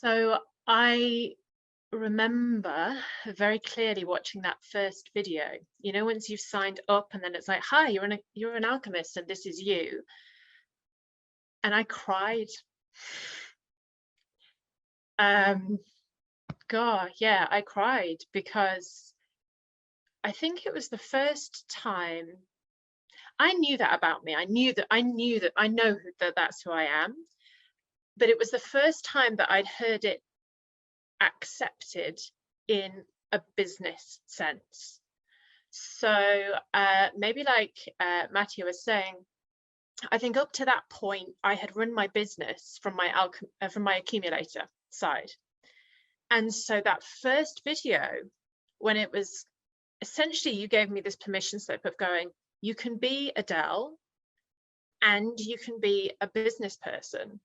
So I remember very clearly watching that first video. You know, once you've signed up and then it's like, hi, you're an alchemist and this is you. And I cried. God, yeah, I cried because I think it was the first time I knew that about me. I know that that's who I am. But it was the first time that I'd heard it accepted in a business sense. So maybe like Matthew was saying, I think up to that point, I had run my business from my accumulator side. And so that first video, when it was essentially, you gave me this permission slip of going, you can be Adele and you can be a business person.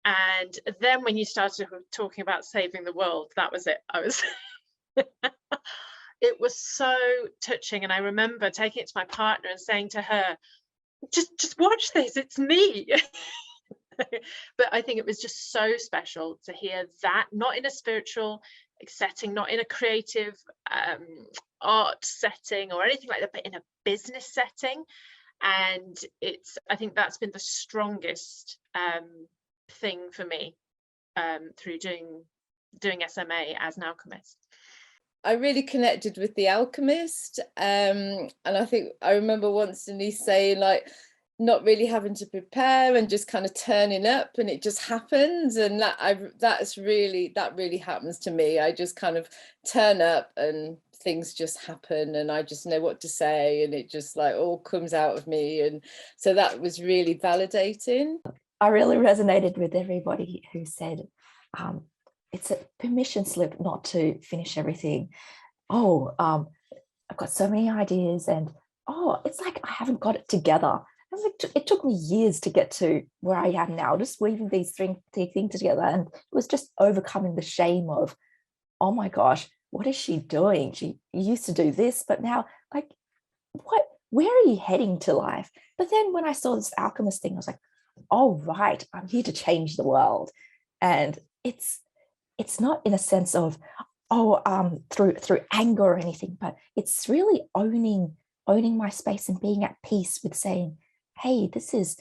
And then when you started talking about saving the world, that was it. It was so touching. And I remember taking it to my partner and saying to her, just watch this, it's me. But I think it was just so special to hear that, not in a spiritual setting, not in a creative art setting or anything like that, but in a business setting. And I think that's been the strongest thing for me through doing SMA as an alchemist. I really connected with the Alchemist, and I think I remember once Denise saying, like, not really having to prepare and just kind of turning up and it just happens. And that really happens to me. I just kind of turn up and things just happen and I just know what to say and it just like all comes out of me. And so that was really validating. I really resonated with everybody who said it's a permission slip not to finish everything. I've got so many ideas and it's like I haven't got it together. It took me years to get to where I am now, just weaving these three things together. And it was just overcoming the shame of, oh my gosh, what is she doing? She used to do this, but now, like, where are you heading to life? But then when I saw this alchemist thing, I was like, oh, right, I'm here to change the world. And it's not in a sense of, through anger or anything, but it's really owning my space and being at peace with saying, hey, this is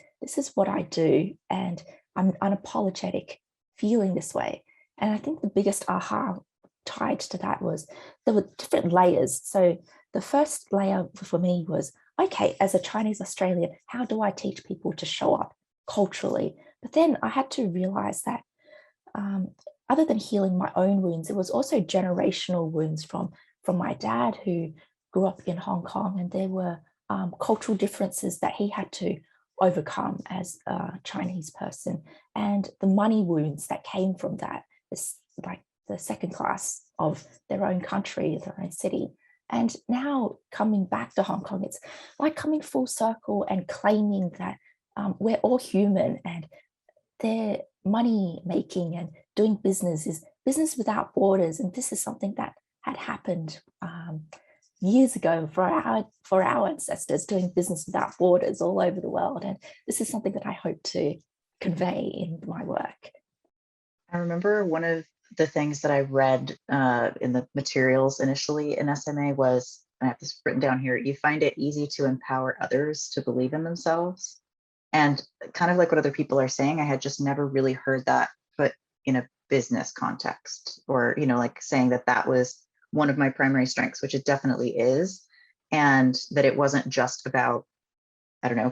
what I do, and I'm unapologetic feeling this way. And I think the biggest aha tied to that was there were different layers. So the first layer for me was, okay, as a Chinese Australian, how do I teach people to show up culturally? But then I had to realize that other than healing my own wounds, it was also generational wounds from my dad, who grew up in Hong Kong, and there were cultural differences that he had to overcome as a Chinese person, and the money wounds that came from that, is like the second class of their own country, their own city. And now coming back to Hong Kong, it's like coming full circle and claiming that we're all human, and their money making and doing business is business without borders. And this is something that had happened years ago for our ancestors, doing business without borders all over the world. And this is something that I hope to convey in my work. I remember one of the things that I read in the materials initially in SMA was, I have this written down here, you find it easy to empower others to believe in themselves. And kind of like what other people are saying, I had just never really heard that put in a business context, or, like saying that was one of my primary strengths, which it definitely is. And that it wasn't just about,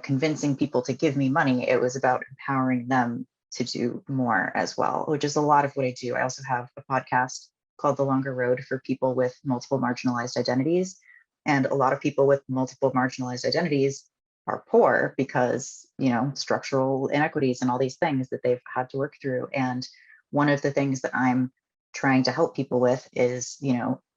convincing people to give me money. It was about empowering them to do more as well, which is a lot of what I do. I also have a podcast called The Longer Road for people with multiple marginalized identities. And a lot of people with multiple marginalized identities are poor because, structural inequities and all these things that they've had to work through. And one of the things that I'm trying to help people with is,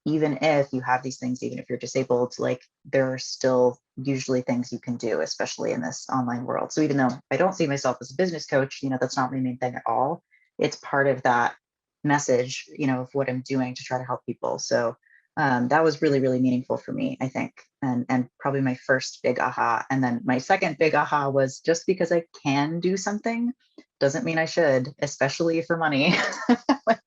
even if you have these things, even if you're disabled, like there are still usually things you can do, especially in this online world. So even though I don't see myself as a business coach, that's not my main thing at all. It's part of that message, of what I'm doing to try to help people. So that was really, really meaningful for me, I think, and probably my first big aha. And then my second big aha was, just because I can do something doesn't mean I should, especially for money. Like,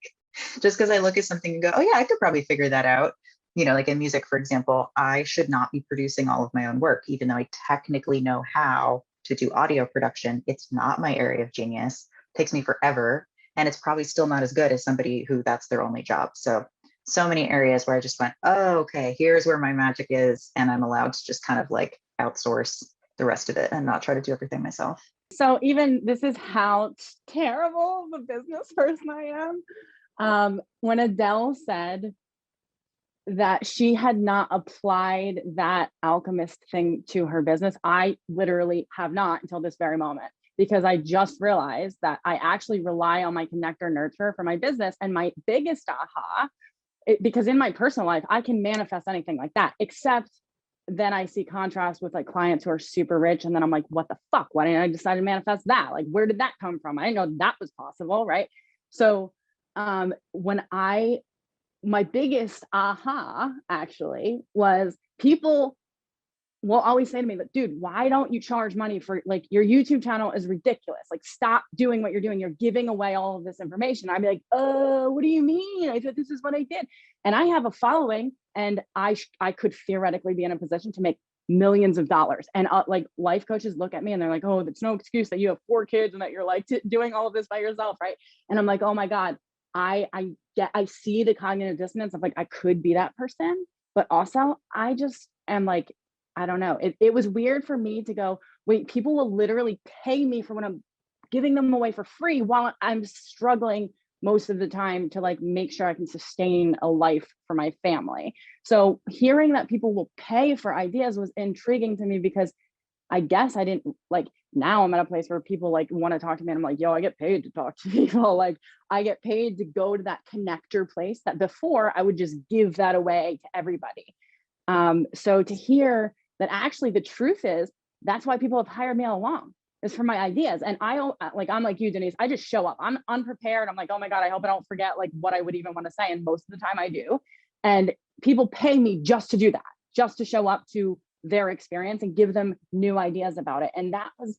just because I look at something and go, oh yeah, I could probably figure that out. You know, like in music, for example, I should not be producing all of my own work, even though I technically know how to do audio production. It's not my area of genius. It takes me forever. And it's probably still not as good as somebody who that's their only job. So many areas where I just went, oh, okay, here's where my magic is. And I'm allowed to just kind of like outsource the rest of it and not try to do everything myself. So even this is how terrible of a business person I am. When Adele said that she had not applied that alchemist thing to her business, I literally have not until this very moment, because I just realized that I actually rely on my connector nurture for my business. And my biggest aha, because in my personal life, I can manifest anything like that, except then I see contrast with like clients who are super rich. And then I'm like, what the fuck? Why didn't I decide to manifest that? Like, where did that come from? I didn't know that was possible, right? So my biggest aha actually was people will always say to me, like, dude, why don't you charge money for, like, your YouTube channel is ridiculous. Like, stop doing what you're doing. You're giving away all of this information. I'd be like, what do you mean? I said, this is what I did. And I have a following, and I could theoretically be in a position to make millions of dollars. And like, life coaches look at me and they're like, oh, that's no excuse that you have 4 kids and that you're like doing all of this by yourself, right? And I'm like, oh my God, I see the cognitive dissonance of like, I could be that person, but also I just am like, I don't know. It was weird for me to go, wait, people will literally pay me for what I'm giving them away for free while I'm struggling most of the time to like make sure I can sustain a life for my family. So hearing that people will pay for ideas was intriguing to me, because I guess I didn't like, now I'm at a place where people like want to talk to me and I'm like, yo, I get paid to talk to people. Like, I get paid to go to that connector place that before I would just give that away to everybody. So to hear that actually the truth is, that's why people have hired me all along, is for my ideas. And I'm like you, Denise, I just show up. I'm unprepared. I'm like, oh my God, I hope I don't forget like what I would even want to say. And most of the time I do. And people pay me just to do that, just to show up to their experience and give them new ideas about it. And that was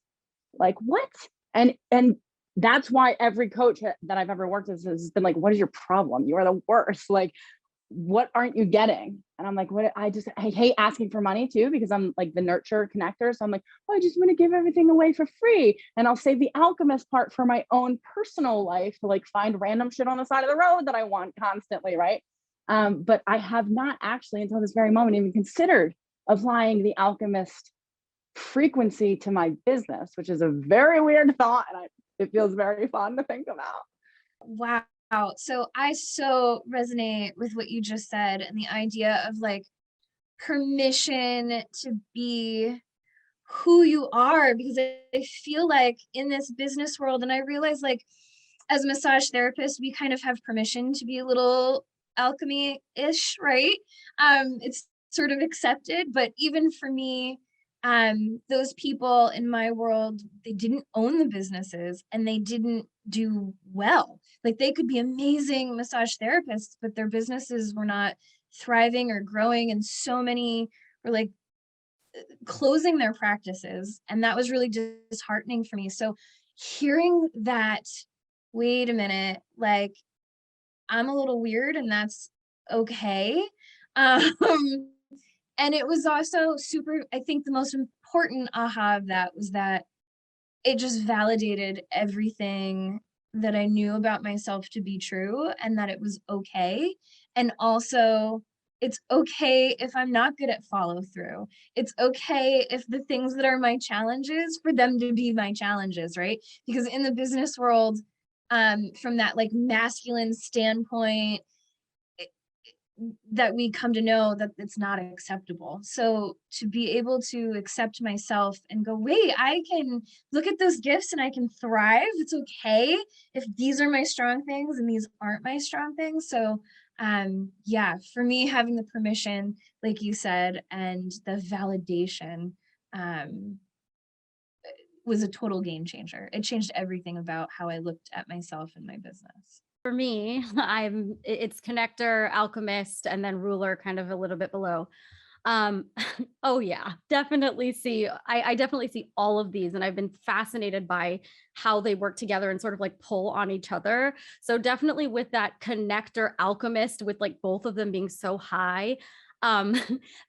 like, what? And that's why every coach that I've ever worked with has been like, what is your problem? You are the worst. Like, what aren't you getting? And I'm like, I hate asking for money too, because I'm like the nurture connector. So I'm like, oh, I just want to give everything away for free. And I'll save the alchemist part for my own personal life to like find random shit on the side of the road that I want constantly, right? But I have not actually until this very moment even considered applying the alchemist frequency to my business, which is a very weird thought. And it feels very fun to think about. Wow. So I so resonate with what you just said, and the idea of like permission to be who you are, because I feel like in this business world, and I realize like as a massage therapist, we kind of have permission to be a little alchemy-ish, right? It's sort of accepted, but even for me, those people in my world, they didn't own the businesses and they didn't do well. Like, they could be amazing massage therapists, but their businesses were not thriving or growing, and so many were like closing their practices, and that was really disheartening for me. So hearing that, wait a minute, like, I'm a little weird and that's okay. And it was also super, I think the most important aha of that was that it just validated everything that I knew about myself to be true, and that it was okay. And also, it's okay if I'm not good at follow through. It's okay if the things that are my challenges, for them to be my challenges, right? Because in the business world, from that like masculine standpoint, that we come to know that it's not acceptable. So to be able to accept myself and go, wait, I can look at those gifts and I can thrive. It's okay if these are my strong things and these aren't my strong things. So yeah, for me, having the permission, like you said, and the validation was a total game changer. It changed everything about how I looked at myself and my business. For me, it's connector, alchemist, and then ruler kind of a little bit below. Oh yeah, definitely see. I definitely see all of these, and I've been fascinated by how they work together and sort of like pull on each other. So definitely with that connector alchemist, with like both of them being so high, um,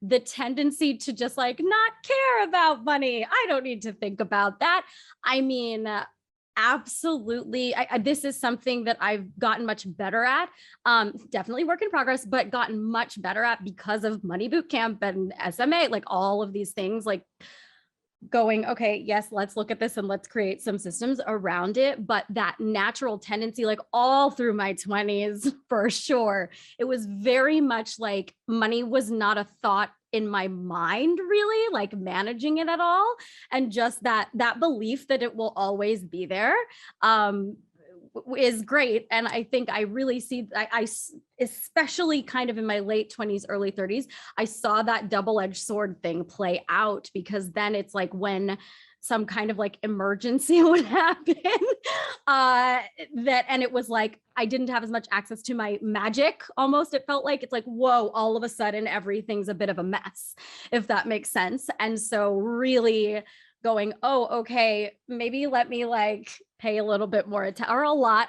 the tendency to just like not care about money. I don't need to think about that. I mean, absolutely. This is something that I've gotten much better at. Definitely work in progress, but gotten much better at because of Money Bootcamp and SMA, like all of these things, like going, okay, yes, let's look at this and let's create some systems around it. But that natural tendency, like all through my 20s, for sure, it was very much like money was not a thought in my mind, really, like managing it at all. And just that belief that it will always be there. Is great. And I think I really see, especially kind of in my late 20s, early 30s, I saw that double-edged sword thing play out, because then it's like when some kind of like emergency would happen, and it was like, I didn't have as much access to my magic almost. It felt like, it's like, whoa, all of a sudden everything's a bit of a mess, if that makes sense. And so really going, oh, okay, maybe let me like pay a little bit more attention, or a lot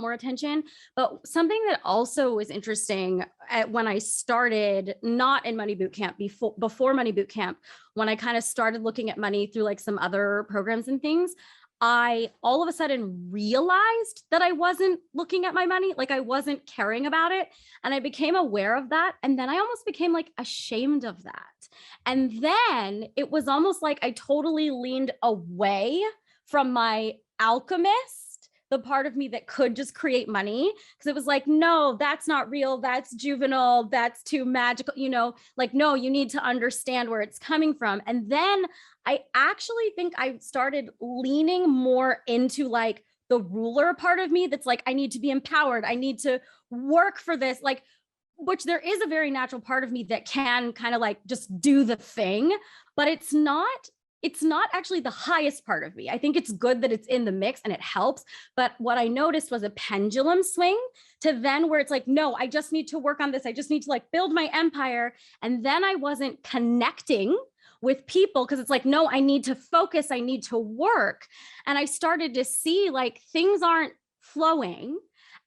more attention. But something that also was interesting when I started, not in Money Bootcamp, before Money Bootcamp, when I kind of started looking at money through like some other programs and things, I all of a sudden realized that I wasn't looking at my money, like I wasn't caring about it. And I became aware of that. And then I almost became like ashamed of that. And then it was almost like I totally leaned away from my alchemist, the part of me that could just create money, because it was like, no, that's not real, that's juvenile, that's too magical, like, no, you need to understand where it's coming from. And then I actually think I started leaning more into like the ruler part of me that's like, I need to be empowered, I need to work for this, like, which there is a very natural part of me that can kind of like just do the thing, but it's not actually the highest part of me. I think it's good that it's in the mix and it helps. But what I noticed was a pendulum swing to then where it's like, no, I just need to work on this. I just need to like build my empire. And then I wasn't connecting with people, because it's like, no, I need to focus, I need to work. And I started to see like things aren't flowing.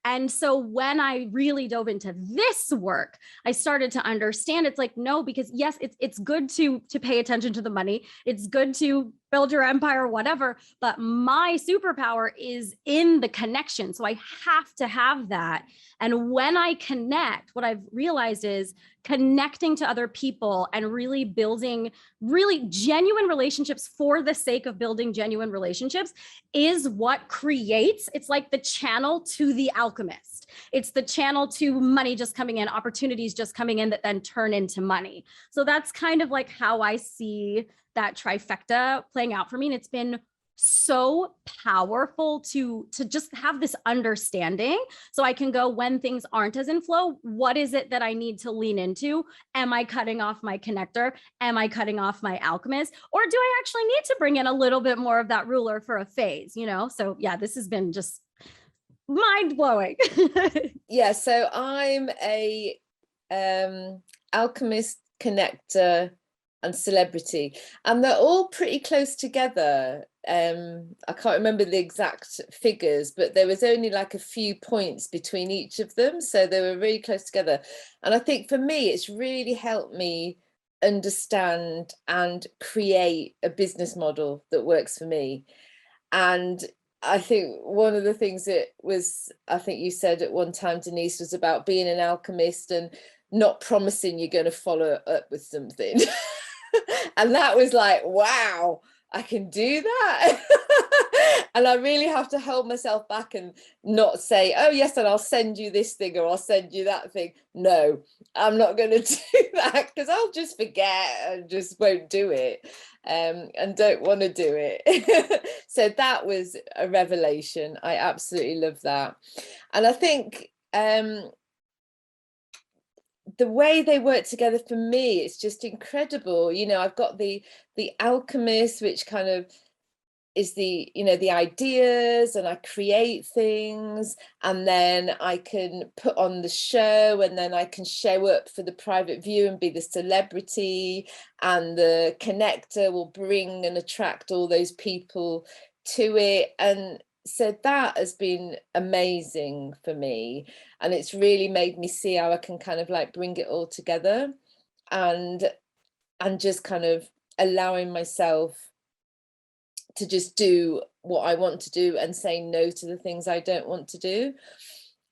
And so when I really dove into this work, I started to understand it's like, no, because yes, it's good to pay attention to the money. It's good to build your empire, whatever, but my superpower is in the connection. So I have to have that. And when I connect, what I've realized is connecting to other people and really building really genuine relationships for the sake of building genuine relationships is what creates, it's like the channel to the alchemist. It's the channel to money just coming in, opportunities just coming in that then turn into money. So that's kind of like how I see that trifecta playing out for me. And it's been so powerful to just have this understanding, so I can go, when things aren't as in flow, what is it that I need to lean into? Am I cutting off my connector? Am I cutting off my alchemist? Or do I actually need to bring in a little bit more of that ruler for a phase, So yeah, this has been just mind-blowing. Yeah, so I'm a alchemist, connector, and celebrity, and they're all pretty close together. I can't remember the exact figures, but there was only like a few points between each of them, so they were really close together. And I think for me, it's really helped me understand and create a business model that works for me. And I think one of the things that was, I think you said at one time, Denise, was about being an alchemist and not promising you're going to follow up with something. And that was like, wow, I can do that. And I really have to hold myself back and not say, oh yes, and I'll send you this thing or I'll send you that thing. No, I'm not going to do that, because I'll just forget and just won't do it, and don't want to do it. So that was a revelation. I absolutely love that. And I think the way they work together for me, it's just incredible. I've got the alchemist, which kind of is the, you know, the ideas, and I create things, and then I can put on the show, and then I can show up for the private view and be the celebrity, and the connector will bring and attract all those people to it. And so that has been amazing for me, and it's really made me see how I can kind of like bring it all together, and just kind of allowing myself to just do what I want to do and say no to the things I don't want to do.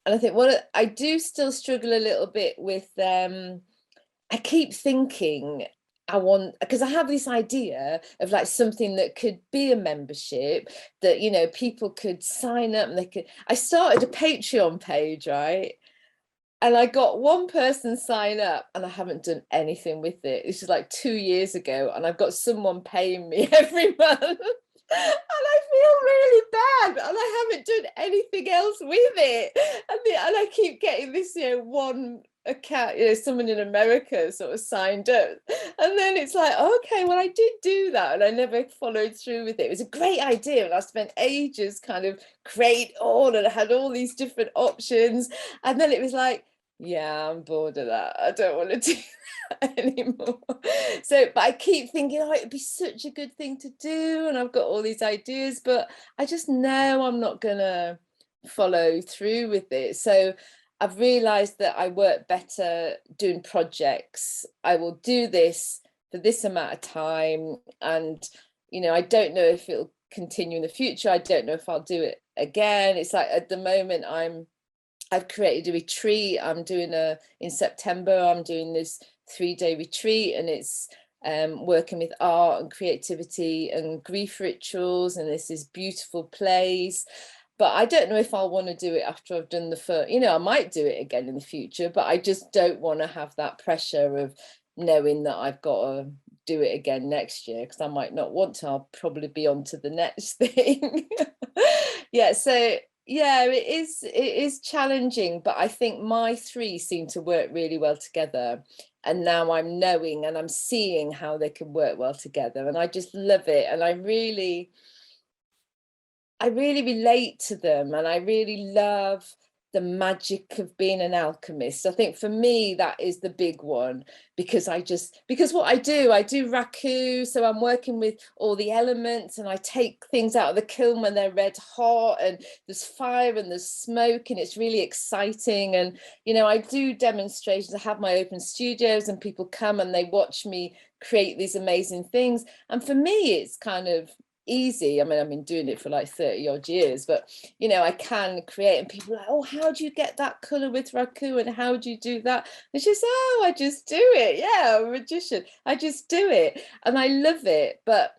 And I think what I do still struggle a little bit with, I keep thinking I want, because I have this idea of like something that could be a membership that, you know, people could sign up and they could, I started a Patreon page, right? And I got one person sign up, and I haven't done anything with it. This is like 2 years ago, and I've got someone paying me every month. And I feel really bad, and I haven't done anything else with it. And I keep getting this, you know, one account, you know, someone in America sort of signed up, and then it's like, okay, well, I did do that, and I never followed through with it. It was a great idea, and I spent ages kind of create all, and I had all these different options, and then it was like, yeah, I'm bored of that. I don't want to do that anymore. So, but I keep thinking, oh, it'd be such a good thing to do, and I've got all these ideas, but I just know I'm not gonna follow through with it. So I've realized that I work better doing projects. I will do this for this amount of time, and, you know, I don't know if it'll continue in the future. I don't know if I'll do it again. It's like at the moment I've created a retreat. I'm doing in September, I'm doing this 3-day retreat, and it's working with art and creativity and grief rituals, and this is beautiful place. But I don't know if I'll want to do it after I've done the first, you know, I might do it again in the future, but I just don't want to have that pressure of knowing that I've got to do it again next year, because I might not want to. I'll probably be on to the next thing. Yeah, so yeah, it is challenging, but I think my 3 seem to work really well together, and now I'm knowing and I'm seeing how they can work well together, and I just love it, and I really relate to them, and I really love the magic of being an alchemist. I think for me that is the big one, because what I do raku, so I'm working with all the elements, and I take things out of the kiln when they're red hot, and there's fire and there's smoke, and it's really exciting. And, you know, I do demonstrations. I have my open studios, and people come and they watch me create these amazing things, and for me it's kind of easy. I mean, I've been doing it for like 30 odd years, but, you know, I can create, and people are like, oh, how do you get that color with raku, and how do you do that? And she's, oh, I just do it. Yeah, I'm a magician. I just do it, and I love it. But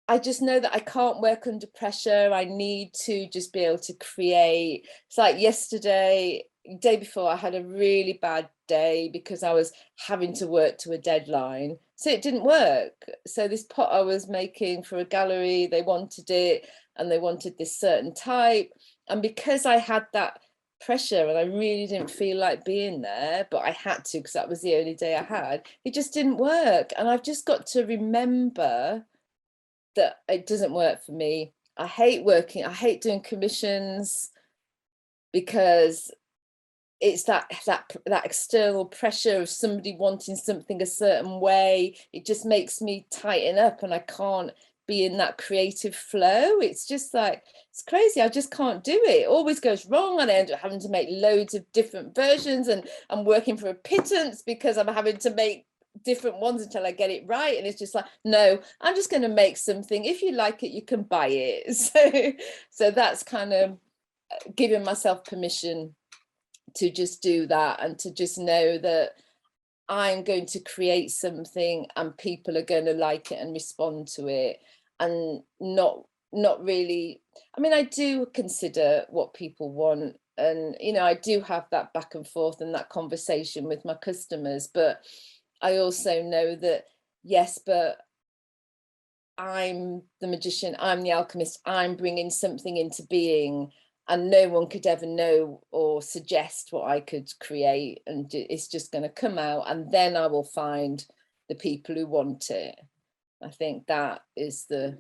I just know that I can't work under pressure. I need to just be able to create. It's like yesterday, day before, I had a really bad day because I was having to work to a deadline, so it didn't work. So this pot I was making for a gallery, they wanted it, and they wanted this certain type, and because I had that pressure and I really didn't feel like being there, but I had to because that was the only day I had, it just didn't work. And I've just got to remember that it doesn't work for me. I hate doing commissions, because it's that external pressure of somebody wanting something a certain way. It just makes me tighten up, and I can't be in that creative flow. It's just like, it's crazy. I just can't do it. It always goes wrong, and I end up having to make loads of different versions, and I'm working for a pittance because I'm having to make different ones until I get it right. And it's just like, no, I'm just going to make something. If you like it, you can buy it. So that's kind of giving myself permission to just do that, and to just know that I'm going to create something and people are going to like it and respond to it, and not really, I mean, I do consider what people want, and, you know, I do have that back and forth and that conversation with my customers, but I also know that, yes, but I'm the magician, I'm the alchemist, I'm bringing something into being, and no one could ever know or suggest what I could create, and it's just going to come out, and then I will find the people who want it. I think that is the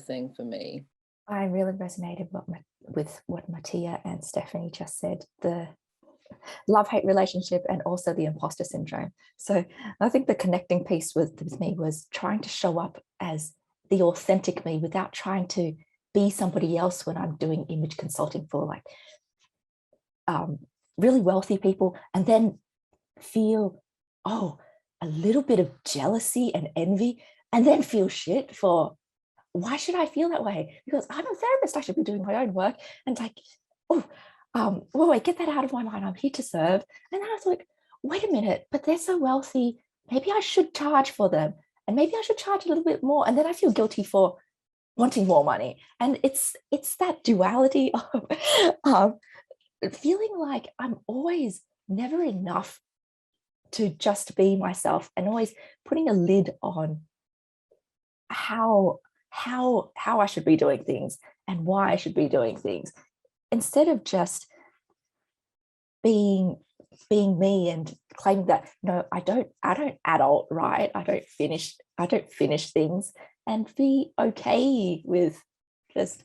thing for me. I really resonated with what Mattia and Stephanie just said, the love-hate relationship and also the imposter syndrome. So I think the connecting piece with me was trying to show up as the authentic me without trying to be somebody else when I'm doing image consulting for like really wealthy people, and then feel, oh, a little bit of jealousy and envy, and then feel shit for, why should I feel that way? Because I'm a therapist, I should be doing my own work. And like, oh, wait, get that out of my mind. I'm here to serve. And then I was like, wait a minute, but they're so wealthy. Maybe I should charge for them. And maybe I should charge a little bit more. And then I feel guilty for wanting more money. And it's that duality of feeling like I'm always never enough to just be myself, and always putting a lid on how I should be doing things and why I should be doing things, instead of just being me and claiming that, no, I don't adult right, I don't finish things, and be okay with just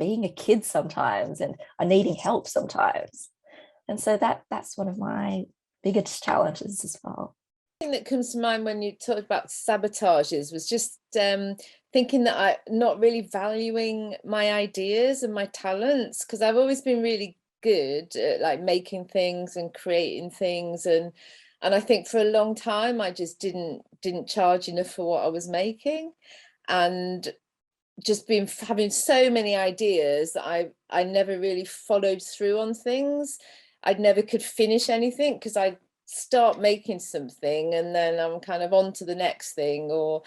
being a kid sometimes and needing help sometimes. And so that's one of my biggest challenges as well. Thing that comes to mind when you talked about sabotages was just thinking that I'm not really valuing my ideas and my talents, because I've always been really good at like making things and creating things, and I think for a long time I just didn't charge enough for what I was making, and just been having so many ideas that I never really followed through on things. I never could finish anything because I'd start making something and then I'm kind of on to the next thing, or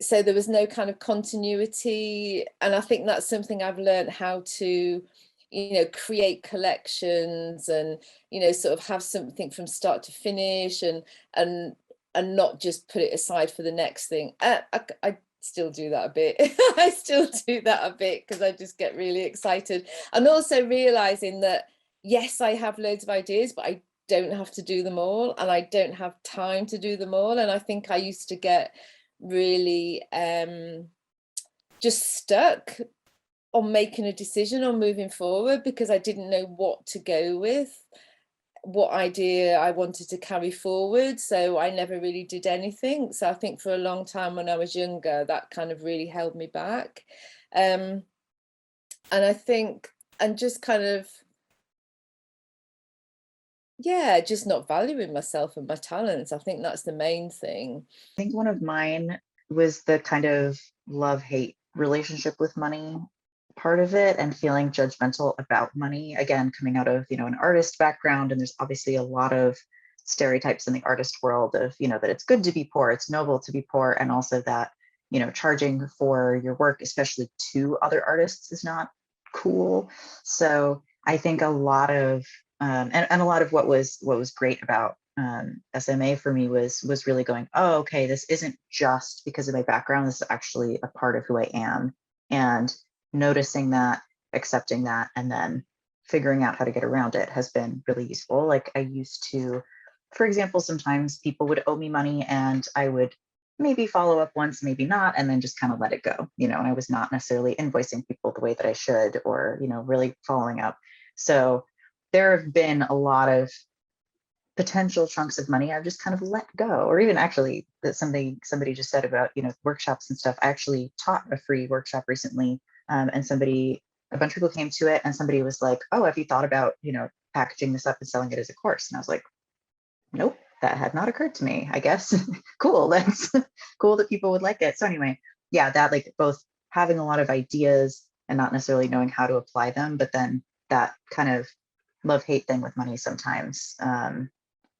so there was no kind of continuity. And I think that's something I've learned how to, create collections and, sort of have something from start to finish and not just put it aside for the next thing. I still do that a bit. I still do that a bit because I just get really excited, and also realizing that yes, I have loads of ideas, but I don't have to do them all, and I don't have time to do them all. And I think I used to get really just stuck on making a decision on moving forward because I didn't know what to go with, what idea I wanted to carry forward. So I never really did anything. So I think for a long time when I was younger, that kind of really held me back. And I think, and just kind of, just not valuing myself and my talents. I think that's the main thing. I think one of mine was the kind of love-hate relationship with money part of it, and feeling judgmental about money. Again, coming out of, an artist background, and there's obviously a lot of stereotypes in the artist world of, that it's good to be poor, it's noble to be poor, and also that, charging for your work, especially to other artists, is not cool. So I think a lot of and a lot of what was great about SMA for me was really going, oh, okay, this isn't just because of my background, this is actually a part of who I am, and noticing that, accepting that, and then figuring out how to get around it has been really useful. Like I used to, for example, sometimes people would owe me money and I would maybe follow up once, maybe not, and then just kind of let it go, and I was not necessarily invoicing people the way that I should, or, really following up. So there have been a lot of potential chunks of money I've just kind of let go, or even actually that somebody just said about, workshops and stuff. I actually taught a free workshop recently, and a bunch of people came to it, and somebody was like, oh, have you thought about, packaging this up and selling it as a course? And I was like, nope, that had not occurred to me, I guess. Cool, that's cool that people would like it. So anyway, yeah, that like both having a lot of ideas and not necessarily knowing how to apply them, but then that kind of love-hate thing with money sometimes,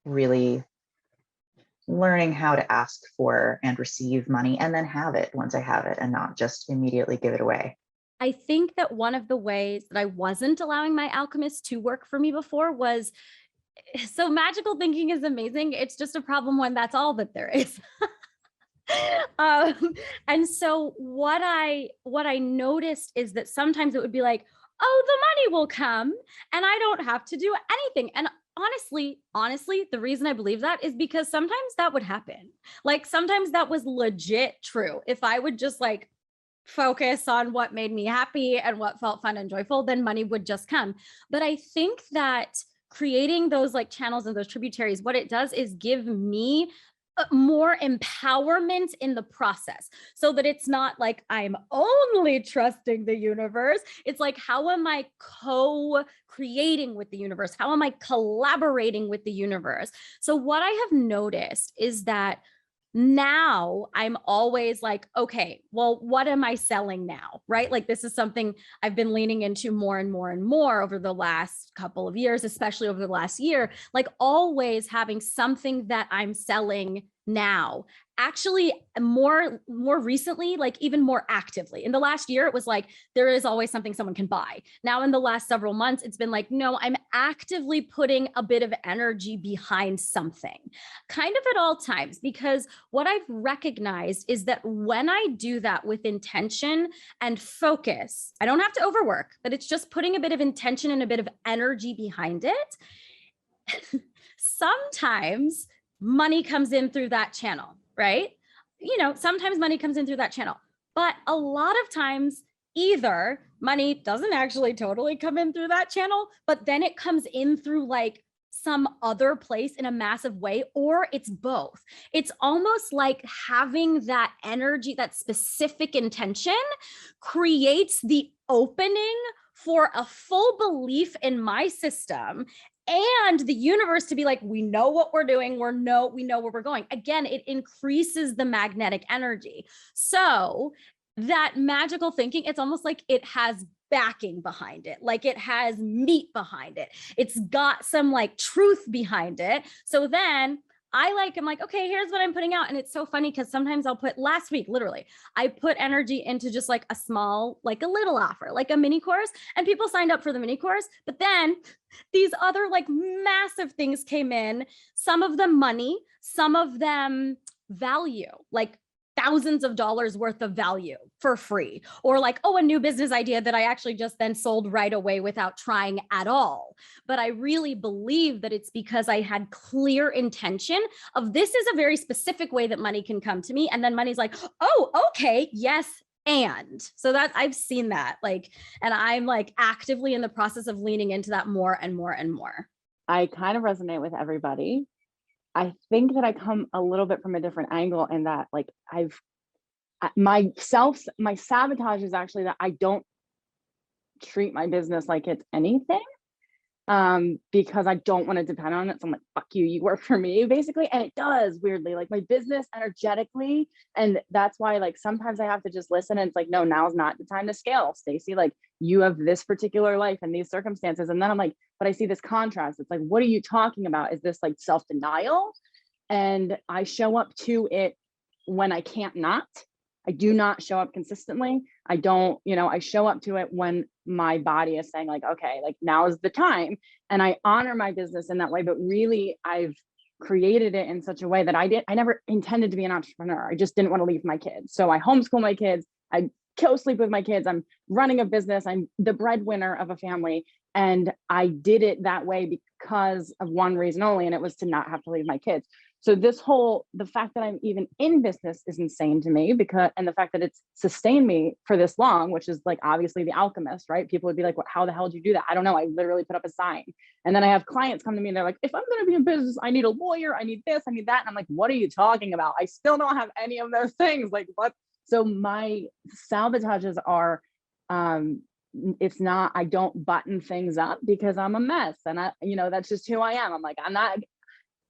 really learning how to ask for and receive money and then have it once I have it, and not just immediately give it away. I think that one of the ways that I wasn't allowing my alchemist to work for me before was, so magical thinking is amazing. It's just a problem when that's all that there is. And so what I noticed is that sometimes it would be like, oh, the money will come and I don't have to do anything. And honestly, the reason I believe that is because sometimes that would happen. Like sometimes that was legit true. If I would just like focus on what made me happy and what felt fun and joyful, then money would just come. But I think that creating those like channels and those tributaries, what it does is give me more empowerment in the process, so that it's not like I'm only trusting the universe. It's like, how am I co-creating with the universe? How am I collaborating with the universe? So what I have noticed is that now I'm always like, okay, well, what am I selling now? Right? Like this is something I've been leaning into more and more and more over the last couple of years, especially over the last year, like always having something that I'm selling now. Actually, more recently, like even more actively. In the last year, it was like, there is always something someone can buy. Now in the last several months, it's been like, no, I'm actively putting a bit of energy behind something, kind of at all times, because what I've recognized is that when I do that with intention and focus, I don't have to overwork, but it's just putting a bit of intention and a bit of energy behind it. Sometimes money comes in through that channel, right? You know, sometimes money comes in through that channel, but a lot of times either money doesn't actually totally come in through that channel, but then it comes in through like some other place in a massive way, or it's both. It's almost like having that energy, that specific intention creates the opening for a full belief in my system and the universe to be like, we know what we're doing. We know where we're going. Again, it increases the magnetic energy. So that magical thinking, it's almost like it has backing behind it, like it has meat behind it. It's got some like truth behind it. So then I'm like, okay, here's what I'm putting out. And it's so funny because sometimes I'll put, last week, literally, I put energy into just like a small, like a little offer, like a mini course, and people signed up for the mini course. But then these other like massive things came in, some of them money, some of them value, like thousands of dollars worth of value for free, or like, oh, a new business idea that I actually just then sold right away without trying at all. But I really believe that it's because I had clear intention of, this is a very specific way that money can come to me. And then money's like, oh, okay, yes. And so that I've seen that, like, and I'm like actively in the process of leaning into that more and more and more. I kind of resonate with everybody. I think that I come a little bit from a different angle in that, like, my sabotage is actually that I don't treat my business like it's anything, because I don't want to depend on it. So I'm like, fuck you, you work for me, basically. And it does, weirdly, like my business energetically. And that's why, like, sometimes I have to just listen, and it's like, no, now's not the time to scale, Stacey. Like, you have this particular life and these circumstances. And then I'm like, but I see this contrast. It's like, what are you talking about? Is this like self-denial? And I show up to it when I can't not. I do not show up consistently. I don't, I show up to it when my body is saying like, okay, like now is the time. And I honor my business in that way. But really, I've created it in such a way that I never intended to be an entrepreneur. I just didn't want to leave my kids. So I homeschool my kids. I co-sleep with my kids. I'm running a business. I'm the breadwinner of a family. And I did it that way because of one reason only, and it was to not have to leave my kids. So the fact that I'm even in business is insane to me, and the fact that it's sustained me for this long, which is like obviously the Alchemist, right? People would be like, how the hell did you do that? I don't know. I literally put up a sign. And then I have clients come to me and they're like, if I'm going to be in business, I need a lawyer. I need this, I need that. And I'm like, what are you talking about? I still don't have any of those things. Like, what? So my sabotages are, it's not, I don't button things up because I'm a mess. And that's just who I am. I'm like, I'm not.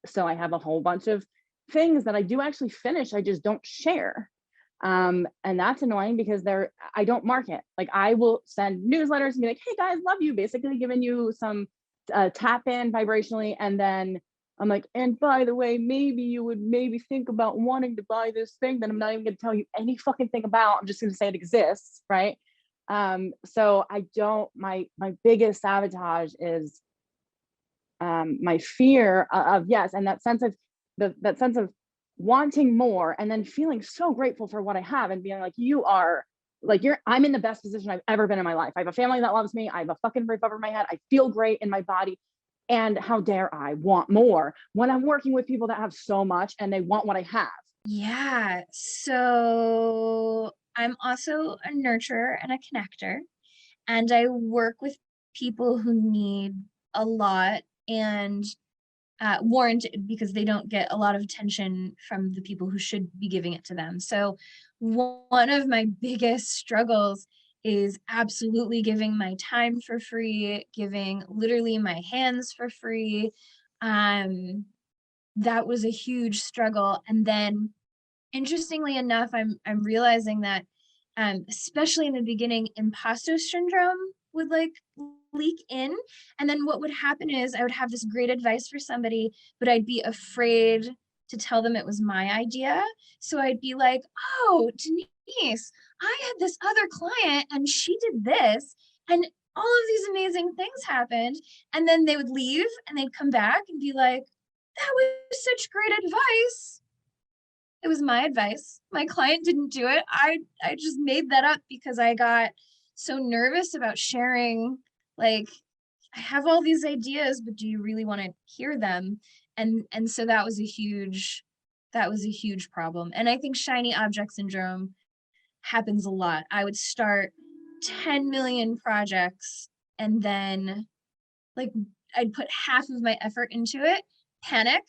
So I have a whole bunch of things that I do actually finish. I just don't share. And that's annoying because I don't market. Like, I will send newsletters and be like, hey guys, love you, basically giving you some tap in vibrationally. And then I'm like, and by the way, maybe you would think about wanting to buy this thing that I'm not even going to tell you any fucking thing about. I'm just going to say it exists. Right. So I don't, my biggest sabotage is my fear of yes, and that sense of wanting more, and then feeling so grateful for what I have, and being like, I'm in the best position I've ever been in my life. I have a family that loves me. I have a fucking roof over my head. I feel great in my body. And how dare I want more when I'm working with people that have so much and they want what I have? Yeah. So I'm also a nurturer and a connector, and I work with people who need a lot and warranted because they don't get a lot of attention from the people who should be giving it to them. So one of my biggest struggles is absolutely giving my time for free, giving literally my hands for free. That was a huge struggle. And then interestingly enough, I'm realizing that especially in the beginning, imposter syndrome would like leak in. And then what would happen is I would have this great advice for somebody, but I'd be afraid to tell them it was my idea. So I'd be like, oh, Denise, I had this other client and she did this, and all of these amazing things happened. And then they would leave and they'd come back and be like, that was such great advice. It was my advice. My client didn't do it. I just made that up because I got so nervous about sharing. Like, I have all these ideas, but do you really want to hear them? And so that was a huge problem. And I think shiny object syndrome happens a lot. I would start 10 million projects and then like I'd put half of my effort into it, panic,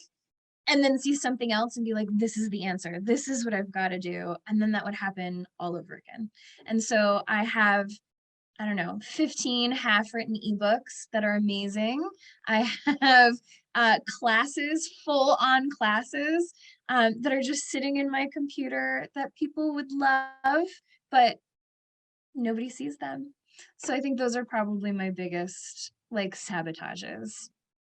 and then see something else and be like, this is the answer. This is what I've got to do. And then that would happen all over again. And so I have, I don't know, 15 half-written ebooks that are amazing. I have classes, full-on classes that are just sitting in my computer that people would love, but nobody sees them. So I think those are probably my biggest like sabotages.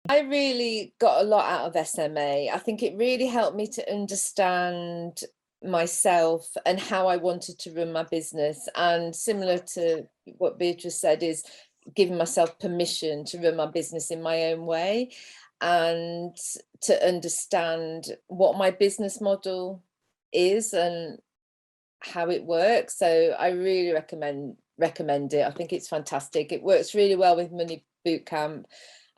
I really got a lot out of SMA. I think it really helped me to understand myself and how I wanted to run my business. And similar to what Beatrice said, is giving myself permission to run my business in my own way and to understand what my business model is and how it works. So I really recommend it. I think it's fantastic. It works really well with Money Bootcamp.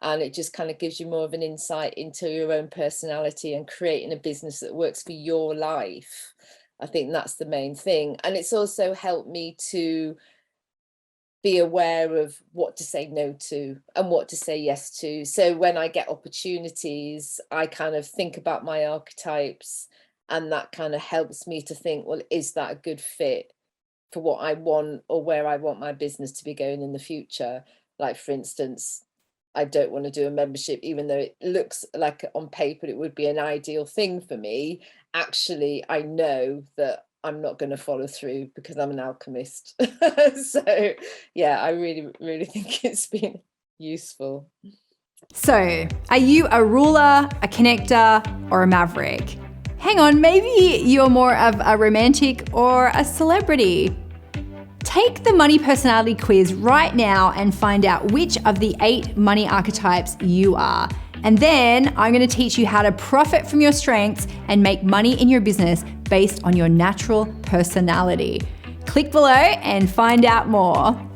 And it just kind of gives you more of an insight into your own personality and creating a business that works for your life. I think that's the main thing. And it's also helped me to be aware of what to say no to and what to say yes to. So when I get opportunities, I kind of think about my archetypes, and that kind of helps me to think, well, is that a good fit for what I want or where I want my business to be going in the future? Like, for instance, I don't want to do a membership, even though it looks like on paper it would be an ideal thing for me. Actually, I know that I'm not going to follow through because I'm an alchemist. So yeah, I really, really think it's been useful. So, are you a ruler, a connector, or a maverick? Hang on, maybe you're more of a romantic or a celebrity. Take the money personality quiz right now and find out which of the 8 money archetypes you are. And then I'm going to teach you how to profit from your strengths and make money in your business based on your natural personality. Click below and find out more.